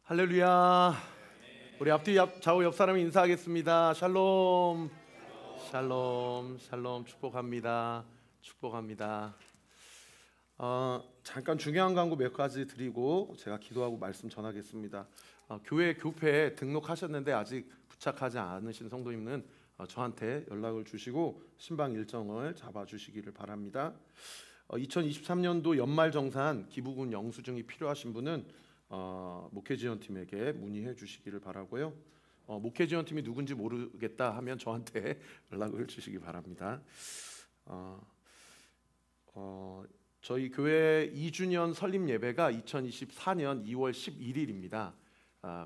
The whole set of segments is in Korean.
할렐루야. 우리 앞뒤 좌우 옆 사람이 인사하겠습니다. 샬롬, 샬롬, 샬롬. 축복합니다. 축복합니다. 잠깐 중요한 광고 몇 가지 드리고 제가 기도하고 말씀 전하겠습니다. 교회 교회에 등록하셨는데 아직 부착하지 않으신 성도님은 저한테 연락을 주시고 신방 일정을 잡아주시기를 바랍니다. 2023년도 연말정산 기부금 영수증이 필요하신 분은 목회지원팀에게 문의해 주시기를 바라고요. 목회지원팀이 누군지 모르겠다 하면 저한테 연락을 주시기 바랍니다. 저희 교회 2주년 설립 예배가 2024년 2월 11일입니다.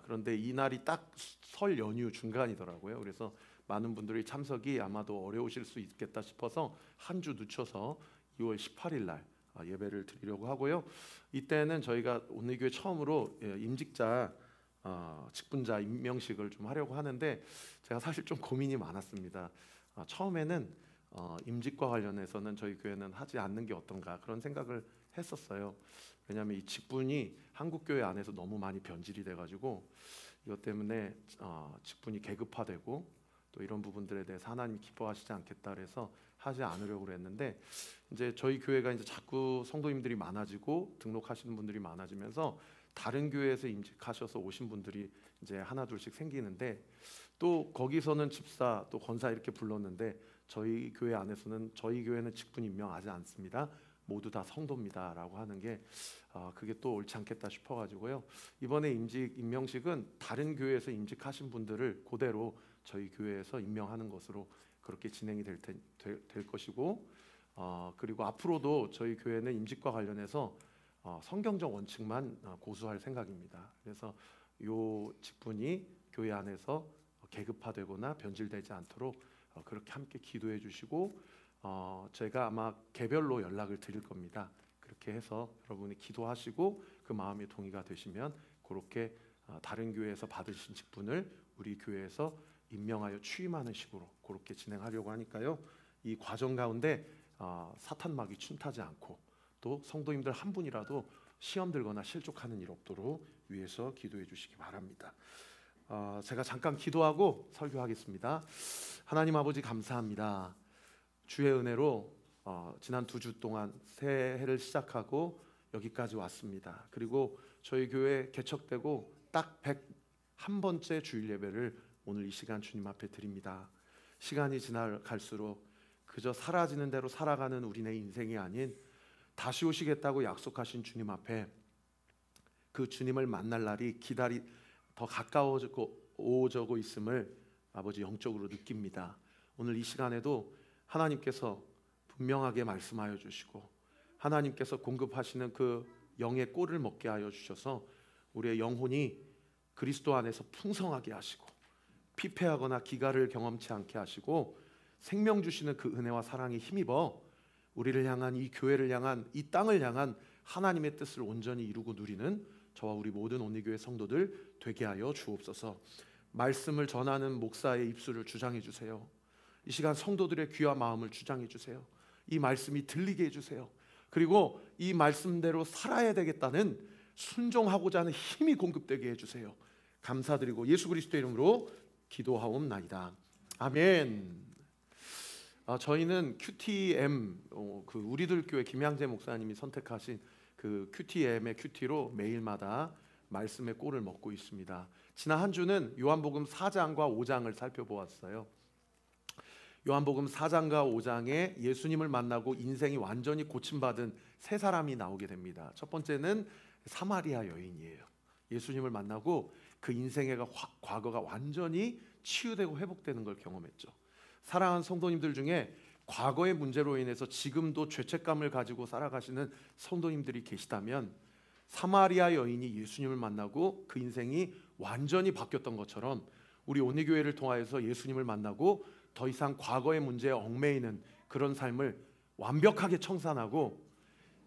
그런데 이 날이 딱 설 연휴 중간이더라고요. 그래서 많은 분들이 참석이 아마도 어려우실 수 있겠다 싶어서 한 주 늦춰서 2월 18일 날 예배를 드리려고 하고요. 이때는 저희가 온리교회 처음으로 임직자 직분자 임명식을 좀 하려고 하는데 제가 사실 좀 고민이 많았습니다. 처음에는 임직과 관련해서는 저희 교회는 하지 않는 게 어떤가 그런 생각을 했었어요. 왜냐하면 이 직분이 한국 교회 안에서 너무 많이 변질이 돼가지고 이것 때문에 직분이 계급화되고 또 이런 부분들에 대해서 하나님 기뻐하시지 않겠다 그래서 하지 않으려고 그랬는데 이제 저희 교회가 이제 자꾸 성도님들이 많아지고 등록하시는 분들이 많아지면서 다른 교회에서 임직하셔서 오신 분들이 이제 하나 둘씩 생기는데 또 거기서는 집사 또 권사 이렇게 불렀는데 저희 교회 안에서는 저희 교회는 직분 임명하지 않습니다. 모두 다 성도입니다라고 하는 게 그게 또 옳지 않겠다 싶어가지고요. 이번에 임명식은 다른 교회에서 임직하신 분들을 그대로 저희 교회에서 임명하는 것으로 그렇게 진행이 될 것이고 그리고 앞으로도 저희 교회는 임직과 관련해서 성경적 원칙만 고수할 생각입니다. 그래서 이 직분이 교회 안에서 계급화되거나 변질되지 않도록 그렇게 함께 기도해 주시고 제가 아마 개별로 연락을 드릴 겁니다. 그렇게 해서 여러분이 기도하시고 그 마음이 동의가 되시면 그렇게 다른 교회에서 받으신 직분을 우리 교회에서 임명하여 취임하는 식으로 그렇게 진행하려고 하니까요. 이 과정 가운데 사탄막이 침투하지 않고 또 성도님들 한 분이라도 시험 들거나 실족하는 일 없도록 위해서 기도해 주시기 바랍니다. 제가 잠깐 기도하고 설교하겠습니다. 하나님 아버지 감사합니다. 주의 은혜로 지난 2주 동안 새해를 시작하고 여기까지 왔습니다. 그리고 저희 교회 개척되고 딱 101번째 주일 예배를 오늘 이 시간 주님 앞에 드립니다. 시간이 지나갈수록 그저 사라지는 대로 살아가는 우리네 인생이 아닌 다시 오시겠다고 약속하신 주님 앞에 그 주님을 만날 날이 더 가까워지고 있음을 아버지 영적으로 느낍니다. 오늘 이 시간에도 하나님께서 분명하게 말씀하여 주시고 하나님께서 공급하시는 그 영의 꼴을 먹게 하여 주셔서 우리의 영혼이 그리스도 안에서 풍성하게 하시고 피폐하거나 기갈을 경험치 않게 하시고 생명 주시는 그 은혜와 사랑에 힘입어 우리를 향한 이 교회를 향한 이 땅을 향한 하나님의 뜻을 온전히 이루고 누리는 저와 우리 모든 온리교회 성도들 되게 하여 주옵소서. 말씀을 전하는 목사의 입술을 주장해 주세요. 이 시간 성도들의 귀와 마음을 주장해 주세요. 이 말씀이 들리게 해주세요. 그리고 이 말씀대로 살아야 되겠다는 순종하고자 하는 힘이 공급되게 해주세요. 감사드리고 예수 그리스도의 이름으로 기도하옵나이다. 아멘. 저희는 QTM 그 우리들 교회 김양재 목사님이 선택하신 그 QTM의 QT로 매일마다 말씀의 꼴을 먹고 있습니다. 지난 한 주는 요한복음 4장과 5장을 살펴보았어요. 요한복음 4장과 5장에 예수님을 만나고 인생이 완전히 고침받은 세 사람이 나오게 됩니다. 첫 번째는 사마리아 여인이에요. 예수님을 만나고 그 인생의 과거가 완전히 치유되고 회복되는 걸 경험했죠. 사랑하는 성도님들 중에 과거의 문제로 인해서 지금도 죄책감을 가지고 살아가시는 성도님들이 계시다면 사마리아 여인이 예수님을 만나고 그 인생이 완전히 바뀌었던 것처럼 우리 온리교회를 통하여서 예수님을 만나고 더 이상 과거의 문제에 얽매이는 그런 삶을 완벽하게 청산하고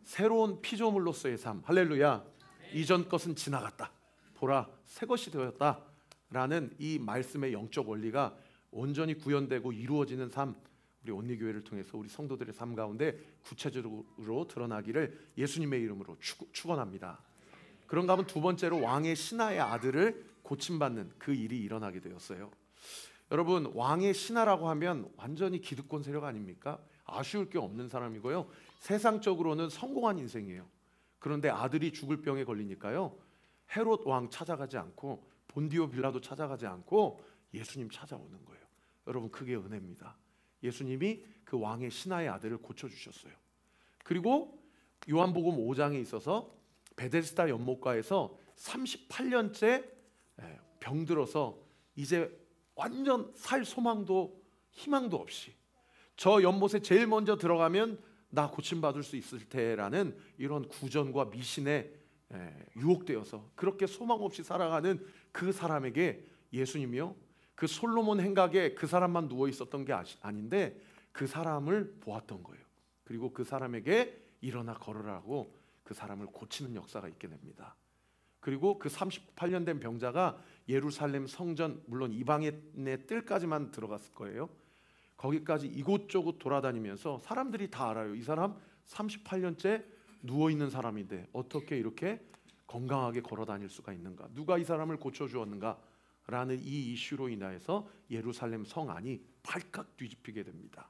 새로운 피조물로서의 삶, 할렐루야, 이전 것은 지나갔다, 보라 새 것이 되었다 라는 이 말씀의 영적 원리가 온전히 구현되고 이루어지는 삶, 우리 온리교회를 통해서 우리 성도들의 삶 가운데 구체적으로 드러나기를 예수님의 이름으로 축원합니다. 그런가 하면 두 번째로 왕의 신하의 아들을 고침받는 그 일이 일어나게 되었어요. 여러분, 왕의 신하라고 하면 완전히 기득권 세력 아닙니까? 아쉬울 게 없는 사람이고요. 세상적으로는 성공한 인생이에요. 그런데 아들이 죽을 병에 걸리니까요, 헤롯 왕 찾아가지 않고 본디오 빌라도 찾아가지 않고 예수님 찾아오는 거예요. 여러분, 그게 은혜입니다. 예수님이 그 왕의 신하의 아들을 고쳐주셨어요. 그리고 요한복음 5장에 있어서 베데스다 연못가에서 38년째 병들어서 이제 완전 살 소망도 희망도 없이 저 연못에 제일 먼저 들어가면 나 고침받을 수 있을 테라는 이런 구전과 미신에 유혹되어서 그렇게 소망 없이 살아가는 그 사람에게 예수님이요, 그 솔로몬 행각에 그 사람만 누워 있었던 게 아닌데 그 사람을 보았던 거예요. 그리고 그 사람에게 일어나 걸으라고 그 사람을 고치는 역사가 있게 됩니다. 그리고 그 38년 된 병자가 예루살렘 성전, 물론 이방인의 뜰까지만 들어갔을 거예요. 거기까지 이곳저곳 돌아다니면서 사람들이 다 알아요. 이 사람 38년째 누워있는 사람인데 어떻게 이렇게 건강하게 걸어 다닐 수가 있는가, 누가 이 사람을 고쳐주었는가 라는 이 이슈로 인하여서 예루살렘 성 안이 발칵 뒤집히게 됩니다.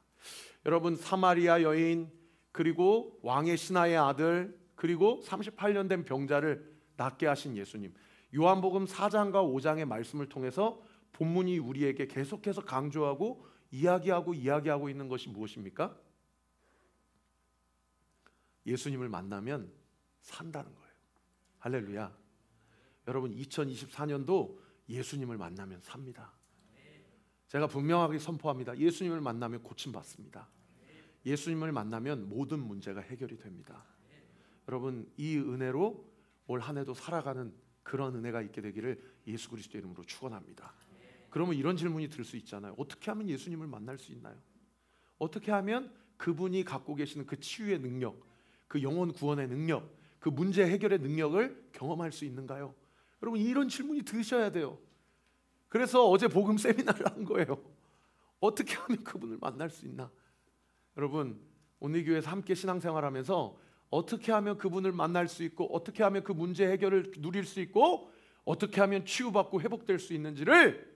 여러분, 사마리아 여인, 그리고 왕의 신하의 아들, 그리고 38년 된 병자를 낫게 하신 예수님, 요한복음 4장과 5장의 말씀을 통해서 본문이 우리에게 계속해서 강조하고 이야기하고 있는 것이 무엇입니까? 예수님을 만나면 산다는 거예요. 할렐루야. 여러분, 2024년도 예수님을 만나면 삽니다. 제가 분명하게 선포합니다. 예수님을 만나면 고침받습니다. 예수님을 만나면 모든 문제가 해결이 됩니다. 여러분, 이 은혜로 올 한 해도 살아가는 그런 은혜가 있게 되기를 예수 그리스도의 이름으로 축원합니다. 그러면 이런 질문이 들 수 있잖아요. 어떻게 하면 예수님을 만날 수 있나요? 어떻게 하면 그분이 갖고 계시는 그 치유의 능력, 그 영혼 구원의 능력, 그 문제 해결의 능력을 경험할 수 있는가요? 여러분, 이런 질문이 드셔야 돼요. 그래서 어제 복음 세미나를 한 거예요. 어떻게 하면 그분을 만날 수 있나? 여러분, 오늘 교회에서 함께 신앙생활하면서 어떻게 하면 그분을 만날 수 있고, 어떻게 하면 그 문제 해결을 누릴 수 있고, 어떻게 하면 치유받고 회복될 수 있는지를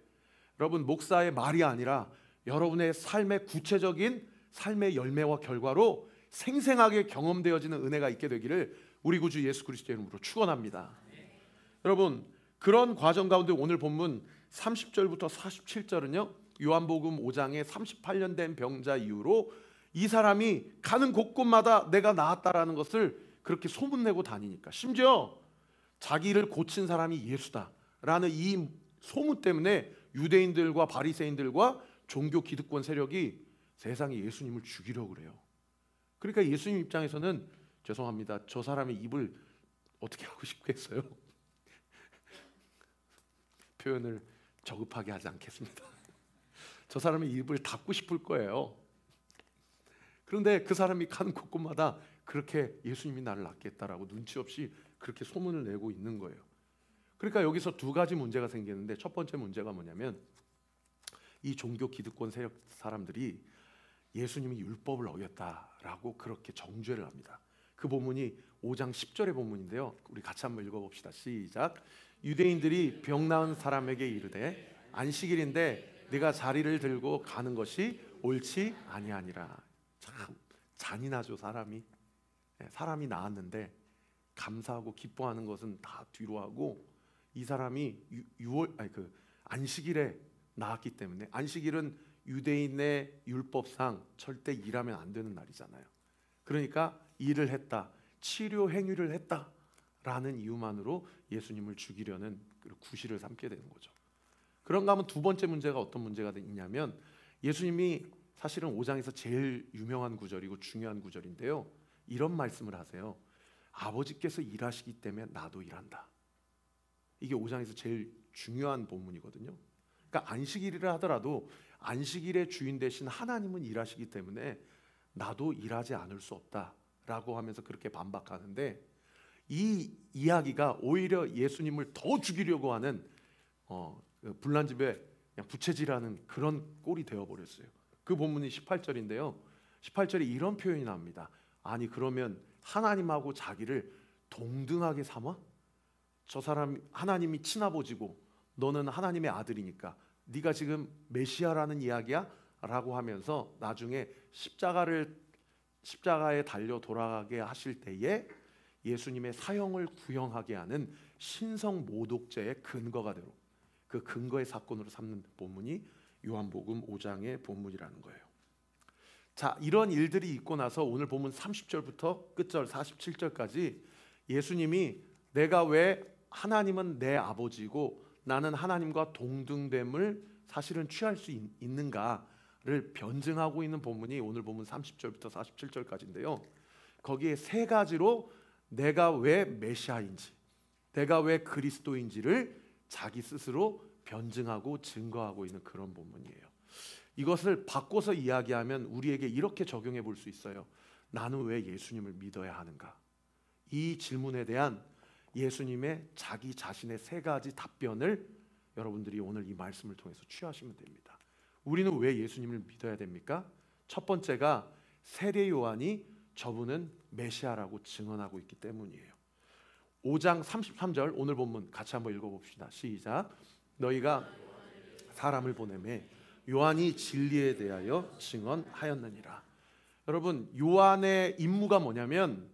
여러분, 목사의 말이 아니라 여러분의 삶의 구체적인 삶의 열매와 결과로 생생하게 경험되어지는 은혜가 있게 되기를 우리 구주 예수 그리스도의 이름으로 축원합니다. 여러분, 그런 과정 가운데 오늘 본문 30절부터 47절은요, 요한복음 5장의 38년 된 병자 이후로 이 사람이 가는 곳곳마다 내가 나았다라는 것을 그렇게 소문내고 다니니까, 심지어 자기를 고친 사람이 예수다라는 이 소문 때문에 유대인들과 바리새인들과 종교 기득권 세력이 세상에 예수님을 죽이려고 그래요. 그러니까 예수님 입장에서는 죄송합니다, 저 사람의 입을 어떻게 하고 싶겠어요? 표현을 저급하게 하지 않겠습니다. 저 사람의 입을 닫고 싶을 거예요. 그런데 그 사람이 가는 곳곳마다 그렇게 예수님이 나를 낫게 했다라고 눈치 없이 그렇게 소문을 내고 있는 거예요. 그러니까 여기서 두 가지 문제가 생기는데, 첫 번째 문제가 뭐냐면 이 종교 기득권 세력 사람들이 예수님이 율법을 어겼다라고 그렇게 정죄를 합니다. 그 본문이 5장 10절의 본문인데요. 우리 같이 한번 읽어봅시다. 시작. 유대인들이 병 나은 사람에게 이르되 안식일인데 네가 자리를 들고 가는 것이 옳지 아니하니라. 참 잔인하죠. 사람이 나았는데 감사하고 기뻐하는 것은 다 뒤로 하고, 이 사람이 안식일에 나았기 때문에, 안식일은 유대인의 율법상 절대 일하면 안 되는 날이잖아요. 그러니까 일을 했다, 치료 행위를 했다라는 이유만으로 예수님을 죽이려는 구실을 삼게 되는 거죠. 그런가 하면 두 번째 문제가 어떤 문제가 있냐면, 예수님이 사실은 5장에서 제일 유명한 구절이고 중요한 구절인데요, 이런 말씀을 하세요. 아버지께서 일하시기 때문에 나도 일한다. 이게 5장에서 제일 중요한 본문이거든요. 그러니까 안식일이라 하더라도 안식일의 주인 되신 하나님은 일하시기 때문에 나도 일하지 않을 수 없다라고 하면서 그렇게 반박하는데, 이 이야기가 오히려 예수님을 더 죽이려고 하는 불난집에 그냥 부채질하는 그런 꼴이 되어버렸어요. 그 본문이 18절인데요. 18절에 이런 표현이 나옵니다. 아니, 그러면 하나님하고 자기를 동등하게 삼아? 저 사람 하나님이 친아버지고 너는 하나님의 아들이니까 네가 지금 메시아라는 이야기야? 라고 하면서 나중에 십자가에 달려 돌아가게 하실 때에 예수님의 사형을 구형하게 하는 신성 모독죄의 근거가 되고 그 근거의 사건으로 삼는 본문이 요한복음 5장의 본문이라는 거예요. 자, 이런 일들이 있고 나서 오늘 본문 30절부터 끝절 47절까지 예수님이 내가 왜 하나님은 내 아버지고 나는 하나님과 동등됨을 사실은 취할 수 있는가를 변증하고 있는 본문이 오늘 본문 30절부터 47절까지인데요. 거기에 세 가지로 내가 왜 메시아인지, 내가 왜 그리스도인지를 자기 스스로 변증하고 증거하고 있는 그런 본문이에요. 이것을 바꿔서 이야기하면 우리에게 이렇게 적용해 볼 수 있어요. 나는 왜 예수님을 믿어야 하는가? 이 질문에 대한 예수님의 자기 자신의 세 가지 답변을 여러분들이 오늘 이 말씀을 통해서 취하시면 됩니다. 우리는 왜 예수님을 믿어야 됩니까? 첫 번째가 세례 요한이 저분은 메시아라고 증언하고 있기 때문이에요. 5장 33절 오늘 본문 같이 한번 읽어봅시다. 시작. 너희가 사람을 보내매 요한이 진리에 대하여 증언하였느니라. 여러분, 요한의 임무가 뭐냐면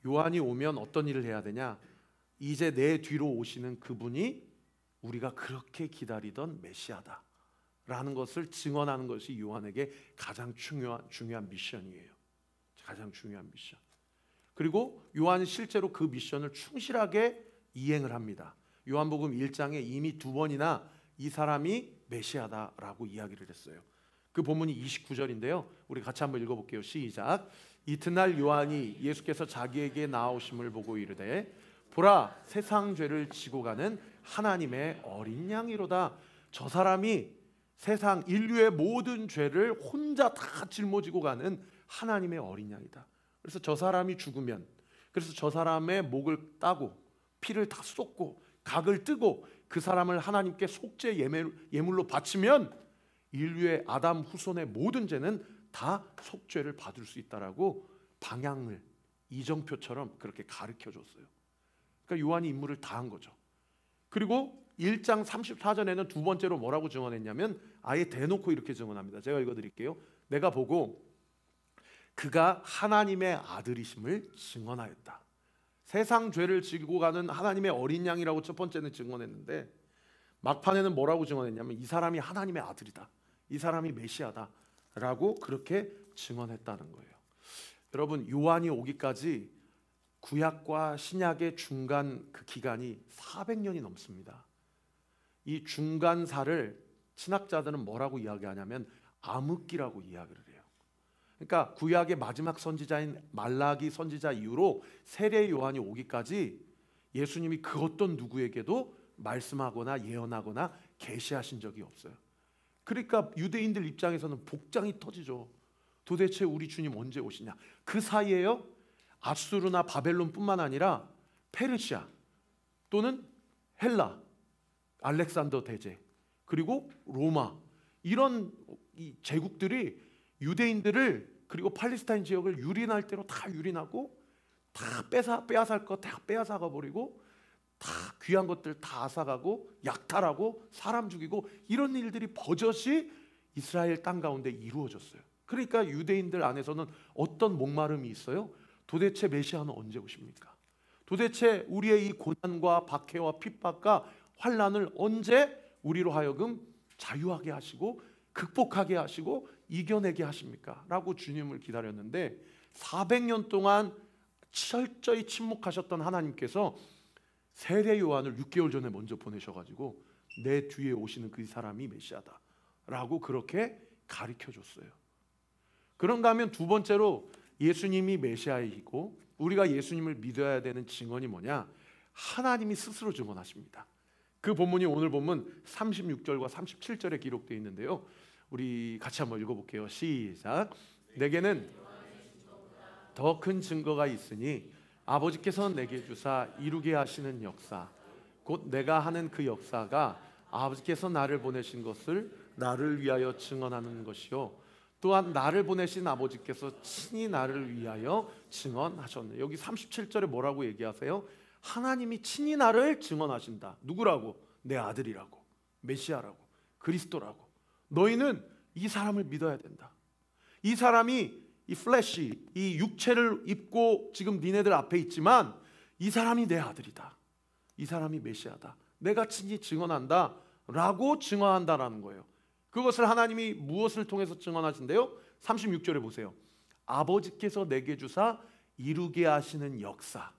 요한이 오면 어떤 일을 해야 되냐? 이제 내 뒤로 오시는 그분이 우리가 그렇게 기다리던 메시아다 라는 것을 증언하는 것이 요한에게 가장 중요한 미션이에요. 가장 중요한 미션. 그리고 요한은 실제로 그 미션을 충실하게 이행을 합니다. 요한복음 1장에 이미 2번이나 이 사람이 메시아다라고 이야기를 했어요. 그 본문이 29절인데요. 우리 같이 한번 읽어볼게요. 시작. 이튿날 요한이 예수께서 자기에게 나오심을 보고 이르되 보라, 세상 죄를 지고 가는 하나님의 어린 양이로다. 저 사람이 세상 인류의 모든 죄를 혼자 다 짊어지고 가는 하나님의 어린 양이다. 그래서 저 사람이 죽으면, 그래서 저 사람의 목을 따고 피를 다 쏟고 각을 뜨고 그 사람을 하나님께 속죄 예물로 바치면 인류의 아담 후손의 모든 죄는 다 속죄를 받을 수 있다라고 방향을 이정표처럼 그렇게 가르쳐 줬어요. 그러니까 요한이 임무를 다 한 거죠. 그리고 1장 34절에는 두 번째로 뭐라고 증언했냐면 아예 대놓고 이렇게 증언합니다. 제가 읽어드릴게요. 내가 보고 그가 하나님의 아들이심을 증언하였다. 세상 죄를 지고 가는 하나님의 어린 양이라고 첫 번째는 증언했는데 막판에는 뭐라고 증언했냐면 이 사람이 하나님의 아들이다. 이 사람이 메시아다 라고 그렇게 증언했다는 거예요. 여러분, 요한이 오기까지 구약과 신약의 중간 그 기간이 400년이 넘습니다. 이 중간사를 신학자들은 뭐라고 이야기하냐면 암흑기라고 이야기를 해요. 그러니까 구약의 마지막 선지자인 말라기 선지자 이후로 세례 요한이 오기까지 예수님이 그 어떤 누구에게도 말씀하거나 예언하거나 계시하신 적이 없어요. 그러니까 유대인들 입장에서는 복장이 터지죠. 도대체 우리 주님 언제 오시냐? 그 사이에요 아수르나 바벨론뿐만 아니라 페르시아 또는 헬라, 알렉산더 대제, 그리고 로마, 이런 이 제국들이 유대인들을 그리고 팔레스타인 지역을 유린할 대로 다 유린하고 다 빼앗을 거 다 빼앗아가 버리고 다 귀한 것들 다 앗아가고 약탈하고 사람 죽이고 이런 일들이 버젓이 이스라엘 땅 가운데 이루어졌어요. 그러니까 유대인들 안에서는 어떤 목마름이 있어요? 도대체 메시아는 언제 오십니까? 도대체 우리의 이 고난과 박해와 핍박과 환난을 언제 우리로 하여금 자유하게 하시고 극복하게 하시고 이겨내게 하십니까? 라고 주님을 기다렸는데 400년 동안 철저히 침묵하셨던 하나님께서 세례 요한을 6개월 전에 먼저 보내셔가지고 내 뒤에 오시는 그 사람이 메시아다 라고 그렇게 가르쳐줬어요. 그런가 하면 두 번째로 예수님이 메시아이고 우리가 예수님을 믿어야 되는 증언이 뭐냐? 하나님이 스스로 증언하십니다. 그 본문이 오늘 본문 36절과 37절에 기록되어 있는데요. 우리 같이 한번 읽어볼게요. 시작. 내게는 더 큰 증거가 있으니 아버지께서 내게 주사 이루게 하시는 역사 곧 내가 하는 그 역사가 아버지께서 나를 보내신 것을 나를 위하여 증언하는 것이요 또한 나를 보내신 아버지께서 친히 나를 위하여 증언하셨네. 여기 37절에 뭐라고 얘기하세요? 하나님이 친히 나를 증언하신다. 누구라고? 내 아들이라고, 메시아라고, 그리스도라고. 너희는 이 사람을 믿어야 된다. 이 사람이 이 플래시, 이 육체를 입고 지금 니네들 앞에 있지만 이 사람이 내 아들이다. 이 사람이 메시아다. 내가 친히 증언한다 라고 증언한다라는 거예요. 그것을 하나님이 무엇을 통해서 증언하신대요? 36절에 보세요. 아버지께서 내게 주사 이루게 하시는 역사,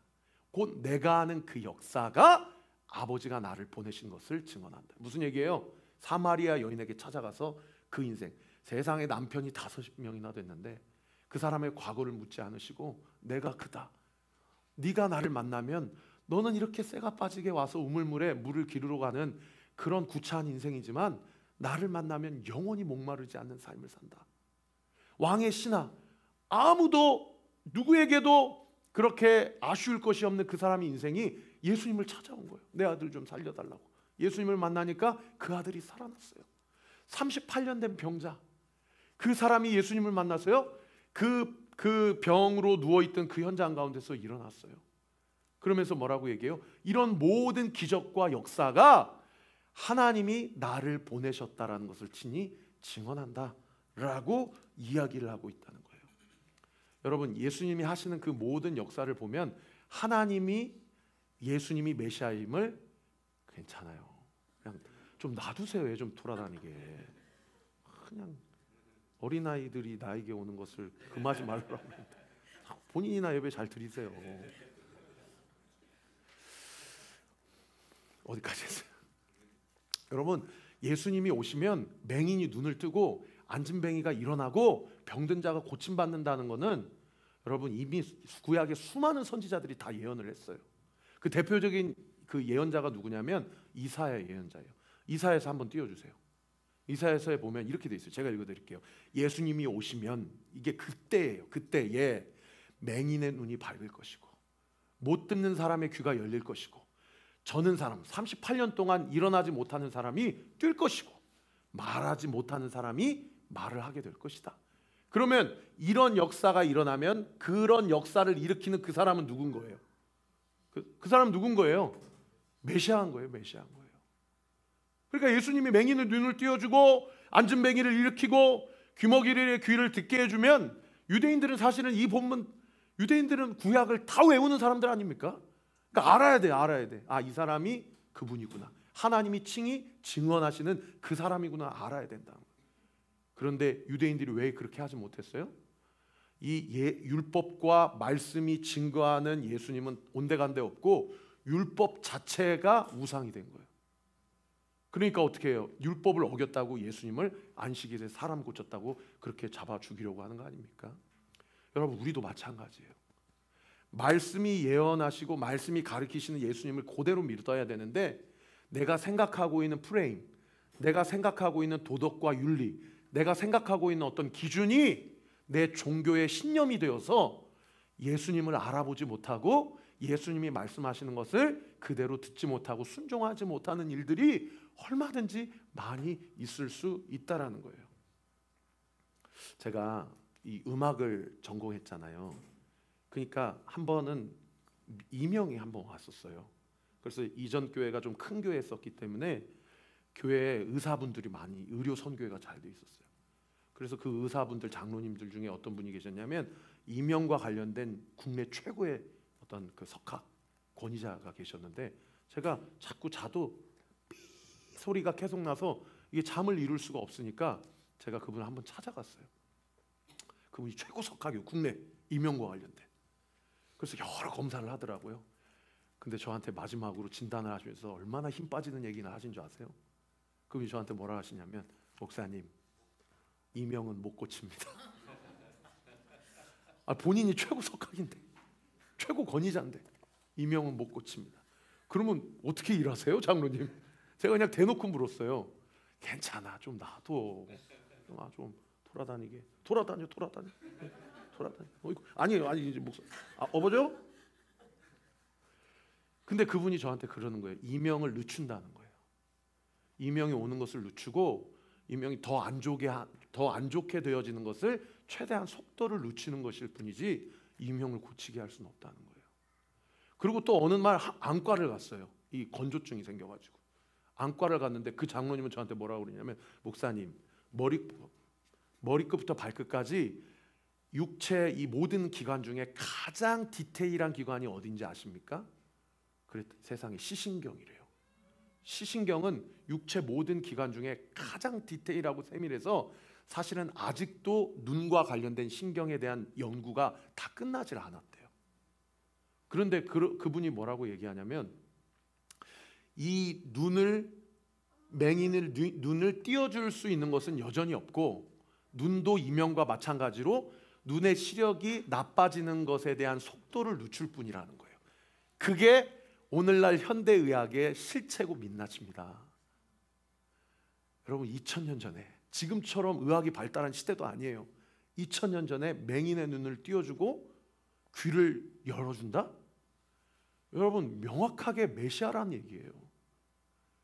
곧 내가 하는 그 역사가 아버지가 나를 보내신 것을 증언한다. 무슨 얘기예요? 사마리아 여인에게 찾아가서 그 인생, 세상에 남편이 5명이나 됐는데 그 사람의 과거를 묻지 않으시고 내가 그다. 네가 나를 만나면 너는 이렇게 쇠가 빠지게 와서 우물물에 물을 기르러 가는 그런 구차한 인생이지만 나를 만나면 영원히 목마르지 않는 삶을 산다. 왕의 신하, 아무도 누구에게도 그렇게 아쉬울 것이 없는 그 사람의 인생이 예수님을 찾아온 거예요. 내 아들 좀 살려달라고. 예수님을 만나니까 그 아들이 살아났어요. 38년 된 병자, 그 사람이 예수님을 만나서요, 그 병으로 누워있던 그 현장 가운데서 일어났어요. 그러면서 뭐라고 얘기해요? 이런 모든 기적과 역사가 하나님이 나를 보내셨다라는 것을 친히 증언한다 라고 이야기를 하고 있다는 거예요. 여러분, 예수님이 하시는 그 모든 역사를 보면 하나님이 예수님이 메시아임을 괜찮아요. 그냥 좀 놔두세요. 애 좀 돌아다니게. 그냥 어린아이들이 나에게 오는 것을 금하지 말라고 하는데 본인이나 예배 잘 드리세요. 어디까지 했어요? 여러분, 예수님이 오시면 맹인이 눈을 뜨고 앉은 뱅이가 일어나고 병든 자가 고침받는다는 것은 여러분 이미 구약의 수많은 선지자들이 다 예언을 했어요. 그 대표적인 그 예언자가 누구냐면 이사야 예언자예요. 이사야서 한번 띄워주세요. 이사야서에 보면 이렇게 돼 있어요. 제가 읽어드릴게요. 예수님이 오시면 이게 그때예요. 그때에 맹인의 눈이 밝을 것이고 못 듣는 사람의 귀가 열릴 것이고 저는 사람 38년 동안 일어나지 못하는 사람이 뛸 것이고 말하지 못하는 사람이 말을 하게 될 것이다. 그러면 이런 역사가 일어나면 그런 역사를 일으키는 그 사람은 누군 거예요? 그 사람은 누군 거예요? 메시아인 거예요. 메시아인 거예요. 그러니까 예수님이 맹인의 눈을 띄워주고 앉은 맹인을 일으키고 귀머귀의 귀를 듣게 해주면 유대인들은 사실은 이 본문, 유대인들은 구약을 다 외우는 사람들 아닙니까? 그러니까 알아야 돼, 알아야 돼. 아, 이 사람이 그분이구나. 하나님이 칭히 증언하시는 그 사람이구나 알아야 된다. 그런데 유대인들이 왜 그렇게 하지 못했어요? 이 율법과 말씀이 증거하는 예수님은 온데간데 없고 율법 자체가 우상이 된 거예요. 그러니까 어떻게 해요? 율법을 어겼다고 예수님을 안식일에 사람 고쳤다고 그렇게 잡아 죽이려고 하는 거 아닙니까? 여러분, 우리도 마찬가지예요. 말씀이 예언하시고 말씀이 가르치시는 예수님을 그대로 믿어야 되는데 내가 생각하고 있는 프레임, 내가 생각하고 있는 도덕과 윤리, 내가 생각하고 있는 어떤 기준이 내 종교의 신념이 되어서 예수님을 알아보지 못하고 예수님이 말씀하시는 것을 그대로 듣지 못하고 순종하지 못하는 일들이 얼마든지 많이 있을 수 있다라는 거예요. 제가 이 음악을 전공했잖아요. 그러니까 한 번은 이명이 한 번 왔었어요. 그래서 이전 교회가 좀 큰 교회였었기 때문에 교회에 의사분들이 많이 의료 선교회가 잘 돼 있었어요. 그래서 그 의사분들 장로님들 중에 어떤 분이 계셨냐면 이명과 관련된 국내 최고의 어떤 그 석학 권위자가 계셨는데 제가 자꾸 자도 삐 소리가 계속 나서 이게 잠을 이룰 수가 없으니까 제가 그분을 한번 찾아갔어요. 그분이 최고 석학이요, 국내 이명과 관련된. 그래서 여러 검사를 하더라고요. 근데 저한테 마지막으로 진단을 하시면서 얼마나 힘 빠지는 얘기나 하신 줄 아세요? 그분이 저한테 뭐라 하시냐면 목사님, 이명은 못 고칩니다. 본인이 최고 석학인데 최고 권위자인데 이명은 못 고칩니다. 그러면 어떻게 일하세요, 장로님? 제가 그냥 대놓고 물었어요. 괜찮아, 좀 놔둬. 좀 돌아다녀. 아니 이제 목사. 어버죠? 근데 그분이 저한테 그러는 거예요. 이명을 늦춘다는 거예요. 이명이 오는 것을 늦추고 이명이 더 안 좋게 되어지는 것을 최대한 속도를 늦추는 것일 뿐이지 이명을 고치게 할 수는 없다는 거예요. 그리고 또 어느 날 안과를 갔어요. 이 건조증이 생겨가지고 안과를 갔는데 그 장로님은 저한테 뭐라고 그러냐면, 목사님, 머리끝부터 발끝까지 육체 이 모든 기관 중에 가장 디테일한 기관이 어딘지 아십니까? 그랬더니 세상에 시신경이래요. 시신경은 육체 모든 기관 중에 가장 디테일하고 세밀해서 사실은 아직도 눈과 관련된 신경에 대한 연구가 다 끝나질 않았대요. 그런데 그분이 뭐라고 얘기하냐면, 이 눈을 띄워줄 수 있는 것은 여전히 없고, 눈도 이명과 마찬가지로 눈의 시력이 나빠지는 것에 대한 속도를 늦출 뿐이라는 거예요. 그게 오늘날 현대의학의 실체고 민낯입니다. 여러분, 2000년 전에, 지금처럼 의학이 발달한 시대도 아니에요. 2000년 전에 맹인의 눈을 띄워주고 귀를 열어준다? 여러분, 명확하게 메시아라는 얘기예요.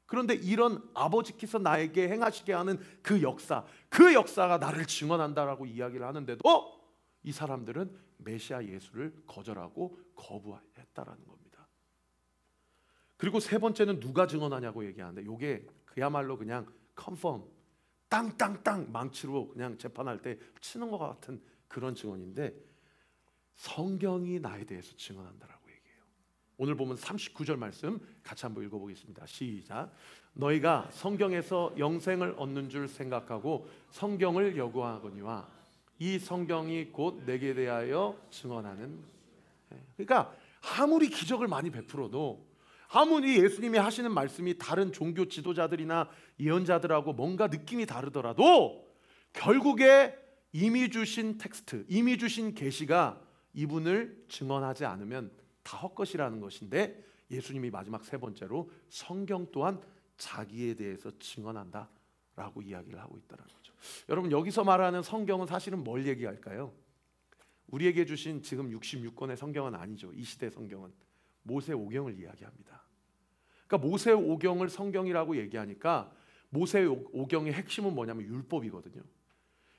그런데 이런 아버지께서 나에게 행하시게 하는 그 역사가 나를 증언한다라고 이야기를 하는데도 이 사람들은 메시아 예수를 거절하고 거부했다라는 겁니다. 그리고 세 번째는 누가 증언하냐고 얘기하는데, 이게 그야말로 그냥 컨펌, 땅땅땅 망치로 그냥 재판할 때 치는 것 같은 그런 증언인데, 성경이 나에 대해서 증언한다라고 얘기해요. 오늘 보면 39절 말씀 같이 한번 읽어보겠습니다. 시작. 너희가 성경에서 영생을 얻는 줄 생각하고 성경을 여호와거니와 이 성경이 곧 내게 대하여 증언하는. 그러니까 아무리 기적을 많이 베풀어도, 아무리 예수님이 하시는 말씀이 다른 종교 지도자들이나 예언자들하고 뭔가 느낌이 다르더라도 결국에 이미 주신 텍스트, 이미 주신 계시가 이분을 증언하지 않으면 다 헛것이라는 것인데, 예수님이 마지막 세 번째로 성경 또한 자기에 대해서 증언한다라고 이야기를 하고 있다는 거죠. 여러분, 여기서 말하는 성경은 사실은 뭘 얘기할까요? 우리에게 주신 지금 66권의 성경은 아니죠. 이 시대 성경은 모세오경을 이야기합니다. 그러니까 모세오경을 성경이라고 얘기하니까 모세오경의 핵심은 뭐냐면 율법이거든요.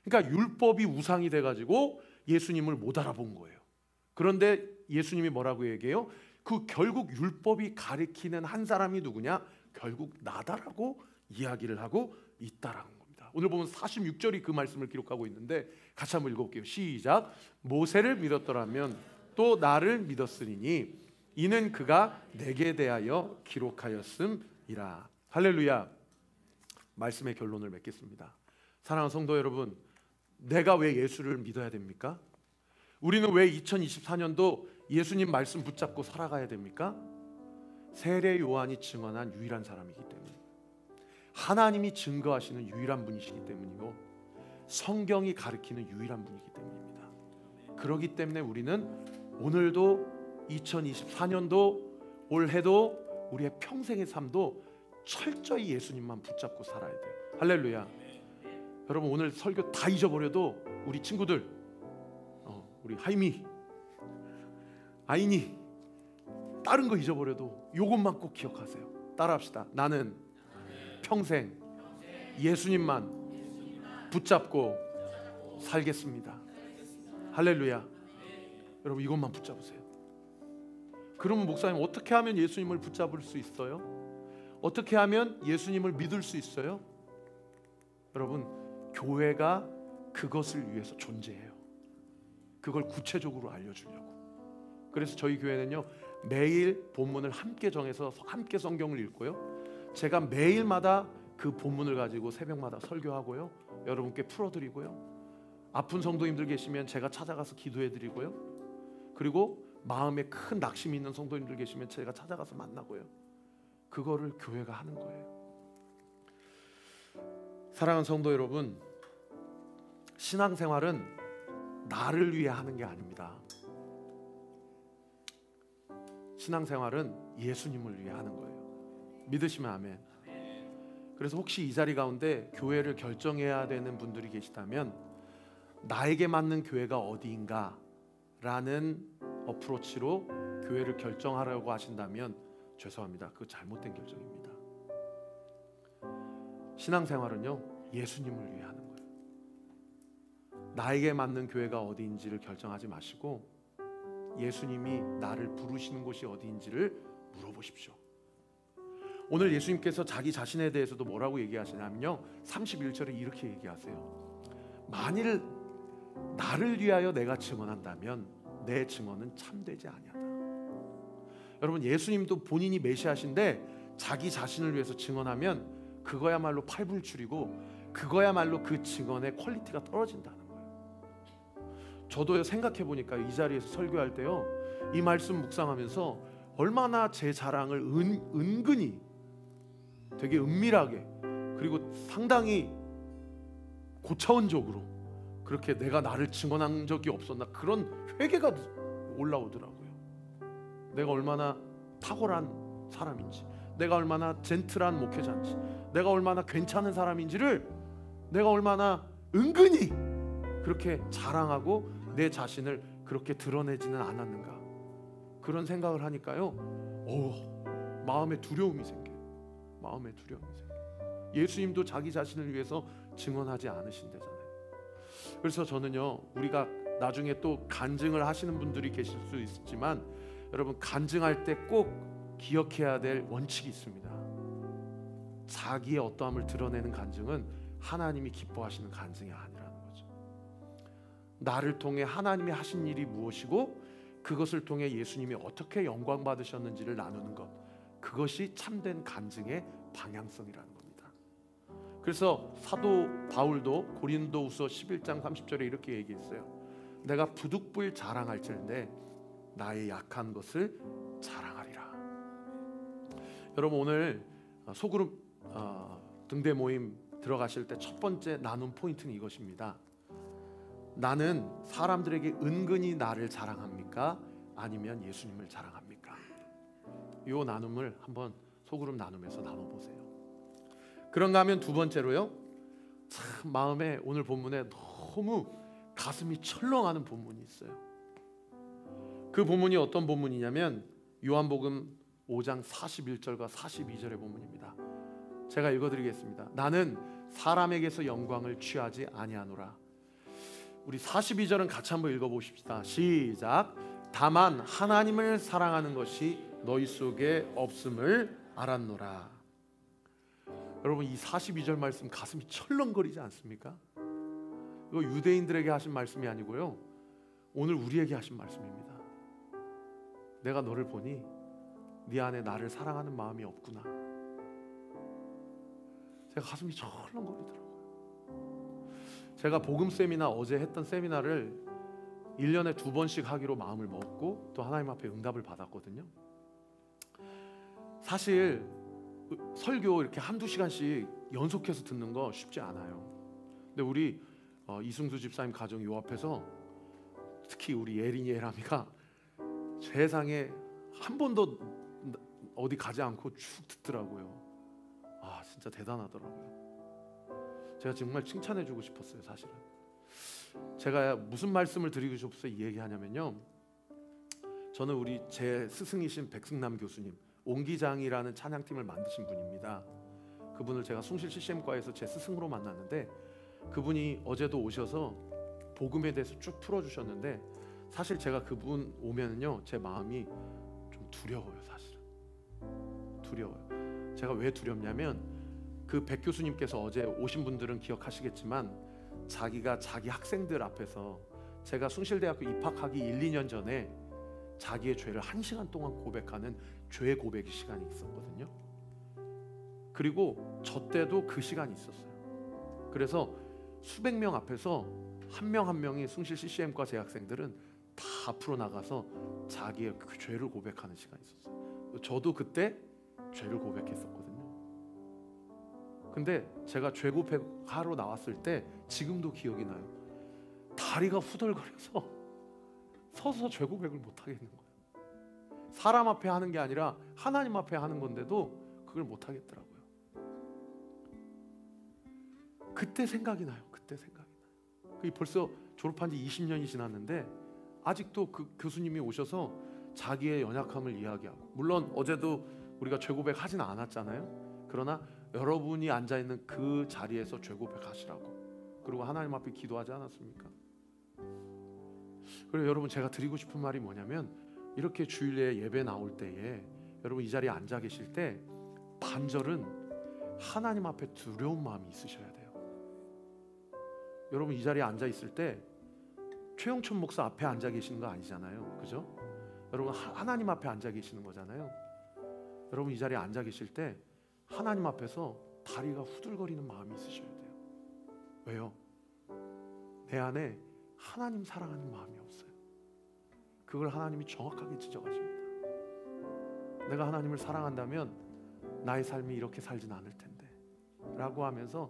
그러니까 율법이 우상이 돼가지고 예수님을 못 알아본 거예요. 그런데 예수님이 뭐라고 얘기해요? 그 결국 율법이 가리키는 한 사람이 누구냐? 결국 나다라고 이야기를 하고 있다라는 겁니다. 오늘 보면 46절이 그 말씀을 기록하고 있는데 같이 한번 읽어볼게요. 시작. 모세를 믿었더라면 또 나를 믿었으리니 이는 그가 내게 대하여 기록하였음이라. 할렐루야. 말씀의 결론을 맺겠습니다. 사랑하는 성도 여러분, 내가 왜 예수를 믿어야 됩니까? 우리는 왜 2024년도 예수님 말씀 붙잡고 살아가야 됩니까? 세례 요한이 증언한 유일한 사람이기 때문에, 하나님이 증거하시는 유일한 분이시기 때문이고, 성경이 가르치는 유일한 분이기 때문입니다. 그렇기 때문에 우리는 오늘도 2024년도 올해도 우리의 평생의 삶도 철저히 예수님만 붙잡고 살아야 돼요. 할렐루야. 여러분, 오늘 설교 다 잊어버려도 우리 친구들, 우리 하이미, 아이니, 다른 거 잊어버려도 이것만 꼭 기억하세요. 따라합시다. 나는 평생 예수님만 붙잡고 살겠습니다. 할렐루야. 여러분, 이것만 붙잡으세요. 그러면 목사님, 어떻게 하면 예수님을 붙잡을 수 있어요? 어떻게 하면 예수님을 믿을 수 있어요? 여러분, 교회가 그것을 위해서 존재해요. 그걸 구체적으로 알려주려고. 그래서 저희 교회는요, 매일 본문을 함께 정해서 함께 성경을 읽고요, 제가 매일마다 그 본문을 가지고 새벽마다 설교하고요, 여러분께 풀어드리고요, 아픈 성도님들 계시면 제가 찾아가서 기도해드리고요, 그리고 마음에 큰 낙심이 있는 성도님들 계시면 제가 찾아가서 만나고요. 그거를 교회가 하는 거예요. 사랑하는 성도 여러분, 신앙생활은 나를 위해 하는 게 아닙니다. 신앙생활은 예수님을 위해 하는 거예요. 믿으시면 아멘. 그래서 혹시 이 자리 가운데 교회를 결정해야 되는 분들이 계시다면, 나에게 맞는 교회가 어디인가 라는 어프로치로 교회를 결정하려고 하신다면 죄송합니다. 그거 잘못된 결정입니다. 신앙생활은요, 예수님을 위해 하는 거예요. 나에게 맞는 교회가 어디인지를 결정하지 마시고 예수님이 나를 부르시는 곳이 어디인지를 물어보십시오. 오늘 예수님께서 자기 자신에 대해서도 뭐라고 얘기하시냐면요, 31절에 이렇게 얘기하세요. 만일 나를 위하여 내가 증언한다면 내 증언은 참되지 아니하다. 여러분, 예수님도 본인이 메시아신데 자기 자신을 위해서 증언하면 그거야말로 팔불출이고 그거야말로 그 증언의 퀄리티가 떨어진다는 거예요. 저도요, 생각해 보니까 이 자리에서 설교할 때요, 이 말씀 묵상하면서 얼마나 제 자랑을 은근히 되게 은밀하게, 그리고 상당히 고차원적으로 그렇게 내가 나를 증언한 적이 없었나, 그런 회개가 올라오더라고요. 내가 얼마나 탁월한 사람인지, 내가 얼마나 젠틀한 목회자인지, 내가 얼마나 괜찮은 사람인지를 내가 얼마나 은근히 그렇게 자랑하고 내 자신을 그렇게 드러내지는 않았는가, 그런 생각을 하니까요, 마음에 두려움이 생겨요. 마음에 두려움이 생겨요. 예수님도 자기 자신을 위해서 증언하지 않으신대잖아요. 그래서 저는요, 우리가 나중에 또 간증을 하시는 분들이 계실 수 있지만, 여러분, 간증할 때 꼭 기억해야 될 원칙이 있습니다. 자기의 어떠함을 드러내는 간증은 하나님이 기뻐하시는 간증이 아니라는 거죠. 나를 통해 하나님이 하신 일이 무엇이고 그것을 통해 예수님이 어떻게 영광 받으셨는지를 나누는 것, 그것이 참된 간증의 방향성이라는 겁니다. 그래서 사도 바울도 고린도후서 11장 30절에 이렇게 얘기했어요. 내가 부득불 자랑할지인데 나의 약한 것을 자랑하리라. 여러분, 오늘 소그룹 등대 모임 들어가실 때 첫 번째 나눈 포인트는 이것입니다. 나는 사람들에게 은근히 나를 자랑합니까? 아니면 예수님을 자랑합니까? 이 나눔을 한번 소그룹 나눔에서 나눠보세요. 그런가 하면 두 번째로요, 참 마음에 오늘 본문에 너무 가슴이 철렁하는 본문이 있어요. 그 본문이 어떤 본문이냐면 요한복음 5장 41절과 42절의 본문입니다. 제가 읽어드리겠습니다. 나는 사람에게서 영광을 취하지 아니하노라. 우리 42절은 같이 한번 읽어보십시다. 시작. 다만 하나님을 사랑하는 것이 너희 속에 없음을 알았노라. 여러분, 이 42절 말씀 가슴이 철렁거리지 않습니까? 이거 유대인들에게 하신 말씀이 아니고요, 오늘 우리에게 하신 말씀입니다. 내가 너를 보니 네 안에 나를 사랑하는 마음이 없구나. 제가 가슴이 철렁거리더라고요. 제가 복음 세미나, 어제 했던 세미나를 1년에 2번씩 하기로 마음을 먹고 또 하나님 앞에 응답을 받았거든요. 사실 설교 이렇게 한두 시간씩 연속해서 듣는 거 쉽지 않아요. 근데 우리 이승수 집사님 가정 요 앞에서 특히 우리 예린이 예람이가 세상에 한 번도 어디 가지 않고 쭉 듣더라고요. 진짜 대단하더라고요. 제가 정말 칭찬해주고 싶었어요. 사실은 제가 무슨 말씀을 드리고 싶어서 이 얘기하냐면요, 저는 우리 제 스승이신 백승남 교수님, 옹기장이라는 찬양팀을 만드신 분입니다. 그분을 제가 숭실 CCM과에서 제 스승으로 만났는데, 그분이 어제도 오셔서 복음에 대해서 쭉 풀어주셨는데, 사실 제가 그분 오면은요, 제 마음이 좀 두려워요. 사실은 두려워요. 제가 왜 두렵냐면, 그 백 교수님께서 어제 오신 분들은 기억하시겠지만, 자기가 자기 학생들 앞에서 제가 숭실대학교 입학하기 1, 2년 전에 자기의 죄를 1시간 동안 고백하는 죄 고백 시간이 있었거든요. 그리고 저 때도 그 시간이 있었어요. 그래서 수백 명 앞에서 한 명 한 명이 숭실 CCM과 재학생들은 다 앞으로 나가서 자기의 그 죄를 고백하는 시간이 있었어요. 저도 그때 죄를 고백했었거든요. 근데 제가 죄 고백하러 나왔을 때 지금도 기억이 나요. 다리가 후덜거려서 서서 죄 고백을 못 하겠는 거예요. 사람 앞에 하는 게 아니라 하나님 앞에 하는 건데도 그걸 못 하겠더라고요. 그때 생각이 나요. 그때 생각이 나요. 그게 벌써 졸업한 지 20년이 지났는데 아직도 그 교수님이 오셔서 자기의 연약함을 이야기하고, 물론 어제도 우리가 죄 고백하진 않았잖아요. 그러나 여러분이 앉아있는 그 자리에서 죄 고백하시라고, 그리고 하나님 앞에 기도하지 않았습니까? 그리고 여러분, 제가 드리고 싶은 말이 뭐냐면, 이렇게 주일에 예배 나올 때에 여러분 이 자리에 앉아 계실 때 반절은 하나님 앞에 두려운 마음이 있으셔야 돼요. 여러분 이 자리에 앉아 있을 때 최영천 목사 앞에 앉아 계시는 거 아니잖아요, 그죠? 여러분 하나님 앞에 앉아 계시는 거잖아요. 여러분 이 자리에 앉아 계실 때 하나님 앞에서 다리가 후들거리는 마음이 있으셔야 돼요. 왜요? 내 안에 하나님 사랑하는 마음이 없어요. 그걸 하나님이 정확하게 지적하십니다. 내가 하나님을 사랑한다면 나의 삶이 이렇게 살진 않을 텐데 라고 하면서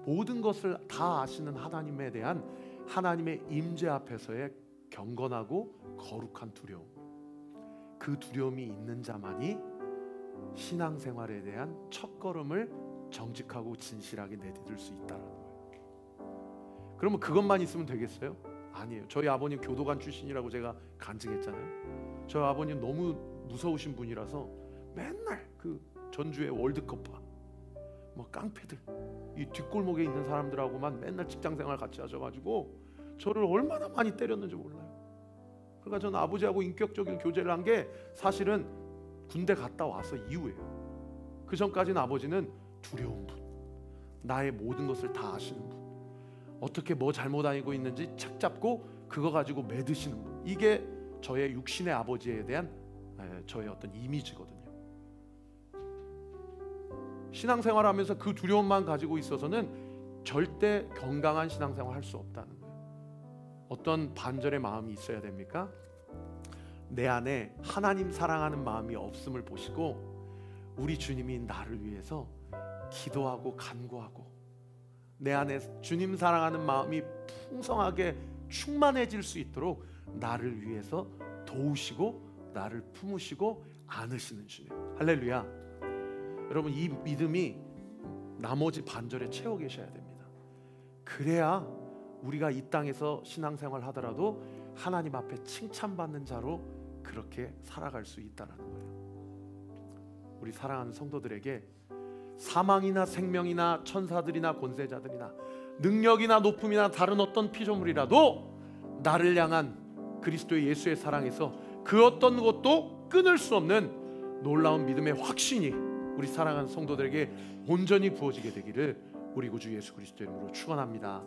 모든 것을 다 아시는 하나님에 대한 하나님의 임재 앞에서의 경건하고 거룩한 두려움, 그 두려움이 있는 자만이 신앙생활에 대한 첫걸음을 정직하고 진실하게 내디딜 수 있다는 거예요. 그러면 그것만 있으면 되겠어요? 아니에요. 저희 아버님 교도관 출신이라고 제가 간증했잖아요. 저희 아버님 너무 무서우신 분이라서 맨날 그 전주의 월드컵파 뭐 깡패들, 이 뒷골목에 있는 사람들하고만 맨날 직장생활 같이 하셔가지고 저를 얼마나 많이 때렸는지 몰라요. 그러니까 저는 아버지하고 인격적인 교제를 한 게 사실은 군대 갔다 와서 이후예요. 그 전까지는 아버지는 두려운 분, 나의 모든 것을 다 아시는 분, 어떻게 뭐 잘못 다니고 있는지 책 잡고 그거 가지고 매드시는 분, 이게 저의 육신의 아버지에 대한 저의 어떤 이미지거든요. 신앙생활하면서 그 두려움만 가지고 있어서는 절대 건강한 신앙생활 할 수 없다는 거예요. 어떤 반절의 마음이 있어야 됩니까? 내 안에 하나님 사랑하는 마음이 없음을 보시고 우리 주님이 나를 위해서 기도하고 간구하고 내 안에 주님 사랑하는 마음이 풍성하게 충만해질 수 있도록 나를 위해서 도우시고 나를 품으시고 안으시는 주님. 할렐루야. 여러분 이 믿음이 나머지 반절에 채워 계셔야 됩니다. 그래야 우리가 이 땅에서 신앙생활 하더라도 하나님 앞에 칭찬받는 자로 그렇게 살아갈 수 있다는 거예요. 우리 사랑하는 성도들에게 사망이나 생명이나 천사들이나 권세자들이나 능력이나 높음이나 다른 어떤 피조물이라도 나를 향한 그리스도의 예수의 사랑에서 그 어떤 것도 끊을 수 없는 놀라운 믿음의 확신이 우리 사랑하는 성도들에게 온전히 부어지게 되기를 우리 구주 예수 그리스도 이름으로 축원합니다.